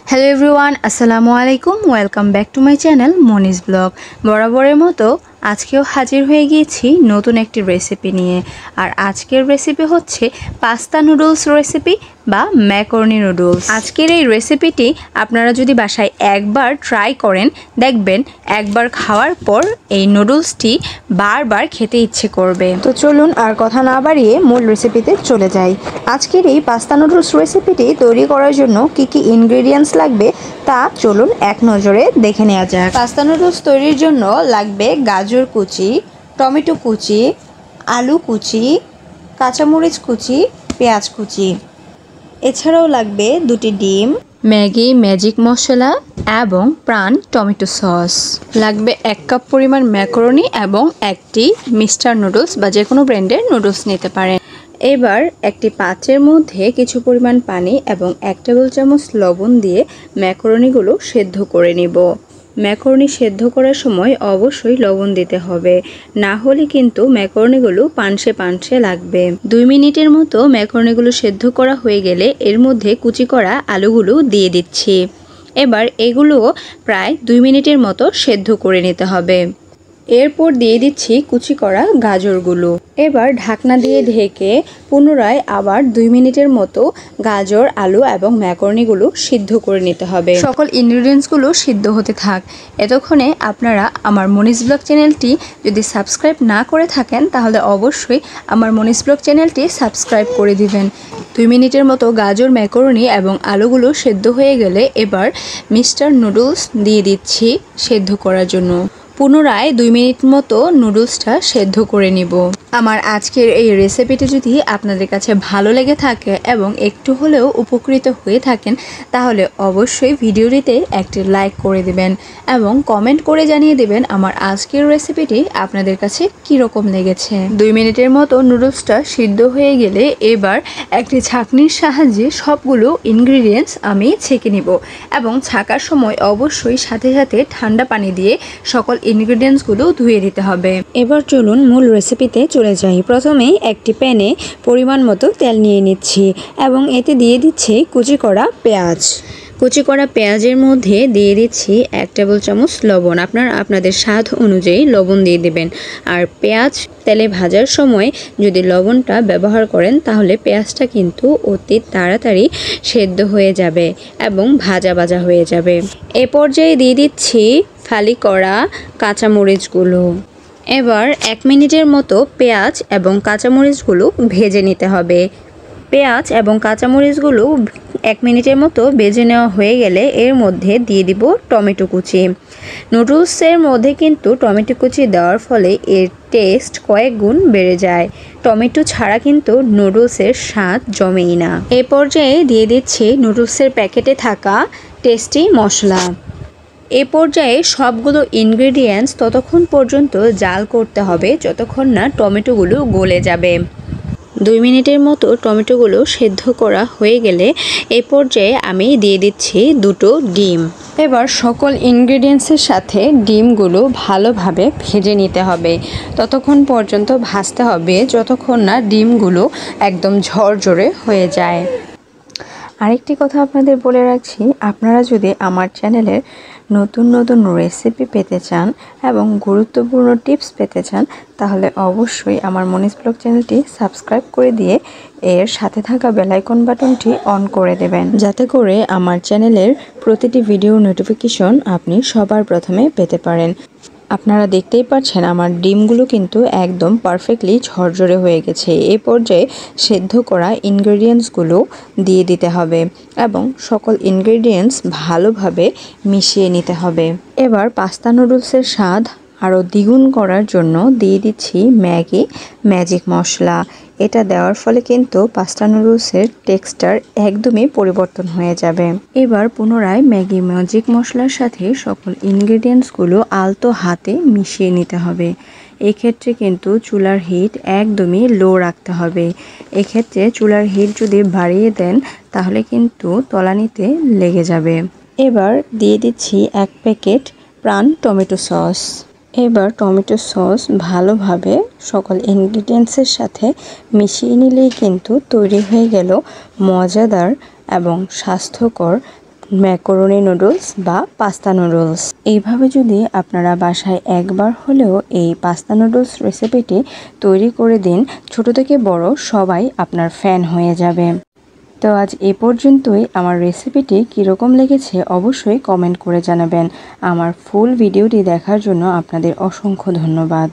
Hello everyone, আসসালামু আলাইকুম। Welcome back to my channel Moniz blog. বরাবরের মতো আজকেও হাজির হয়ে গিয়েছি নতুন একটি রেসিপি নিয়ে। আর আজকের রেসিপি হচ্ছে পাস্তা নুডলস রেসিপি বা ম্যাকারনি নুডলস। আজকের এই রেসিপিটি আপনারা যদি বাসায় একবার ট্রাই করেন, দেখবেন একবার খাওয়ার পর এই নুডলসটি বারবার খেতে ইচ্ছে করবে। তো চলুন আর কথা না বাড়িয়ে মূল রেসিপিতে চলে যাই। আজকের এই পাস্তা নুডলস রেসিপিটি তৈরি করার জন্য কি কি ইনগ্রেডিয়েন্টস লাগবে তা চলুন এক নজরে দেখে নেওয়া যাক। পাস্তা নুডলস তৈরির জন্য লাগবে গাজর কুচি, টমেটো কুচি, আলু কুচি, কাঁচামরিচ কুচি, পেঁয়াজ কুচি। এছাড়াও লাগবে 2টি ডিম, ম্যাগি ম্যাজিক মশলা এবং প্রাণ টমেটো সস। লাগবে 1 কাপ পরিমাণ ম্যাকারনি এবং একটি মিস্টার নুডলস বা যে কোনো ব্র্যান্ডের নুডলস নিতে পারেন। এবার একটি পাত্রের মধ্যে কিছু পরিমাণ পানি এবং 1 টেবিল চামচ লবণ দিয়ে ম্যাকারনিগুলো সেদ্ধ করে নিব। ম্যাকারনি সেদ্ধ করার সময় অবশ্যই লবণ দিতে হবে, না হলে কিন্তু ম্যাকারনিগুলো পানসে লাগবে। 2 মিনিটের মতো ম্যাকারনিগুলো সেদ্ধ করা হয়ে গেলে এর মধ্যে কুচি করা আলুগুলো দিয়ে দিচ্ছি। এবার এগুলো প্রায় 2 মিনিটের মতো সেদ্ধ করে নিতে হবে। এরপর দিয়ে দিচ্ছি কুচি করা গাজরগুলো। এবার ঢাকনা দিয়ে ঢেকে পুনরায় আবার 2 মিনিটের মতো গাজর, আলু এবং ম্যাকারনিগুলো সিদ্ধ করে নিতে হবে। সকল ইনগ্রিডিয়েন্টসগুলো সিদ্ধ হতে থাক। এতক্ষণে আপনারা আমার মনিজ ব্লগ চ্যানেলটি যদি সাবস্ক্রাইব না করে থাকেন তাহলে অবশ্যই আমার মনিজ ব্লগ চ্যানেলটি সাবস্ক্রাইব করে দিবেন। 2 মিনিটের মতো গাজর, ম্যাকারনি এবং আলুগুলো সেদ্ধ হয়ে গেলে এবার মিস্টার নুডলস দিয়ে দিচ্ছি সেদ্ধ করার জন্য। পুনরায় 2 মিনিট মতো নুডলসটা সেদ্ধ করে নিব। আমার আজকের এই রেসিপিটি যদি আপনাদের কাছে ভালো লেগে থাকে এবং একটু হলেও উপকৃত হয়ে থাকেন তাহলে অবশ্যই ভিডিওটিতে একটি লাইক করে দিবেন এবং কমেন্ট করে জানিয়ে দেবেন আমার আজকের রেসিপিটি আপনাদের কাছে কীরকম লেগেছে। 2 মিনিটের মতো নুডলসটা সিদ্ধ হয়ে গেলে এবার একটি ছাঁকনির সাহায্যে সবগুলো ইনগ্রিডিয়েন্টস আমি ছেঁকে নিব এবং ছাঁকার সময় অবশ্যই সাথে সাথে ঠান্ডা পানি দিয়ে সকল ইনগ্রিডিয়েন্টসগুলো ধুয়ে দিতে হবে। এবার চলুন মূল রেসিপিতে চলে যাই। প্রথমে একটি প্যানে পরিমাণ মতো তেল নিয়ে নিচ্ছি এবং এতে দিয়ে দিচ্ছি কুচি করা পেঁয়াজ। কুচি করা পেঁয়াজের মধ্যে দিয়ে দিচ্ছি 1 টেবিল চামচ লবণ। আপনাদের স্বাদ অনুযায়ী লবণ দিয়ে দেবেন। আর পেঁয়াজ তেলে ভাজার সময় যদি লবণটা ব্যবহার করেন তাহলে পেঁয়াজটা কিন্তু অতি তাড়াতাড়ি সেদ্ধ হয়ে যাবে এবং ভাজা হয়ে যাবে। এ পর্যায়ে দিয়ে দিচ্ছি ফালি করা কাঁচামরিচগুলো। এবার 1 মিনিটের মতো পেঁয়াজ এবং কাঁচামরিচগুলো ভেজে নিতে হবে। পেঁয়াজ এবং কাঁচামরিচগুলো 1 মিনিটের মতো ভেজে নেওয়া হয়ে গেলে এর মধ্যে দিয়ে দিব টমেটো কুচি। নুডলসের মধ্যে কিন্তু টমেটো কুচি দেওয়ার ফলে এর টেস্ট কয়েক গুণ বেড়ে যায়। টমেটো ছাড়া কিন্তু নুডলসের স্বাদ জমেই না। এ পর্যায়ে দিয়ে দিচ্ছি নুডলসের প্যাকেটে থাকা টেস্টি মশলা। এ পর্যায়ে সবগুলো ইনগ্রেডিয়েন্টস ততক্ষণ পর্যন্ত জাল করতে হবে যতক্ষণ না টমেটোগুলো গলে যাবে। 2 মিনিটের মতো টমেটোগুলো সেদ্ধ করা হয়ে গেলে এ পর্যায়ে আমি দিয়ে দিচ্ছি 2টো ডিম। এবার সকল ইনগ্রেডিয়েন্টসের সাথে ডিমগুলো ভালোভাবে ভেজে নিতে হবে। ততক্ষণ পর্যন্ত ভাজতে হবে যতক্ষণ না ডিমগুলো একদম ঝরঝরে হয়ে যায়। আরেকটি কথা আপনাদের বলে রাখছি, আপনারা যদি আমার চ্যানেলের নতুন রেসিপি পেতে চান এবং গুরুত্বপূর্ণ টিপস পেতে চান তাহলে অবশ্যই আমার মনিজ ব্লগ চ্যানেলটি সাবস্ক্রাইব করে দিয়ে এর সাথে থাকা বেল আইকন বাটনটি অন করে দেবেন, যাতে করে আমার চ্যানেলের প্রতিটি ভিডিওর নোটিফিকেশন আপনি সবার প্রথমে পেতে পারেন। আপনারা দেখতেই পাচ্ছেন আমার ডিমগুলো কিন্তু একদম পারফেক্টলি ঝরঝরে হয়ে গেছে। এই পর্যায়ে সেদ্ধ করা ইনগ্রেডিয়েন্টসগুলো দিয়ে দিতে হবে এবং সকল ইনগ্রেডিয়েন্টস ভালোভাবে মিশিয়ে নিতে হবে। এবার পাস্তা নুডলসের স্বাদ আরও দ্বিগুণ করার জন্য দিয়ে দিচ্ছি ম্যাগি ম্যাজিক মশলা। এটা দেওয়ার ফলে কিন্তু পাস্তা নুডলসের টেক্সচার একদমই পরিবর্তন হয়ে যাবে। এবার পুনরায় ম্যাগি ম্যাজিক মশলার সাথে সকল ইনগ্রেডিয়েন্টসগুলো আলতো হাতে মিশিয়ে নিতে হবে। এক্ষেত্রে কিন্তু চুলার হিট একদমই লো রাখতে হবে। এক্ষেত্রে চুলার হিট যদি বাড়িয়ে দেন তাহলে কিন্তু তলানিতে লেগে যাবে। এবার দিয়ে দিচ্ছি 1 প্যাকেট প্রাণ টমেটো সস। এবার টমেটো সস ভালোভাবে সকল ইনগ্রেডিয়েন্টসের সাথে মিশিয়ে নিলেই কিন্তু তৈরি হয়ে গেল মজাদার এবং স্বাস্থ্যকর ম্যাকারনি নুডলস বা পাস্তা নুডলস। এইভাবে যদি আপনারা বাসায় একবার হলেও এই পাস্তা নুডলস রেসিপিটি তৈরি করে দিন, ছোট থেকে বড় সবাই আপনার ফ্যান হয়ে যাবে। তো আজ এ পর্যন্তই। আমার রেসিপিটি কীরকম লেগেছে অবশ্যই কমেন্ট করে জানাবেন। আমার ফুল ভিডিওটি দেখার জন্য আপনাদের অসংখ্য ধন্যবাদ।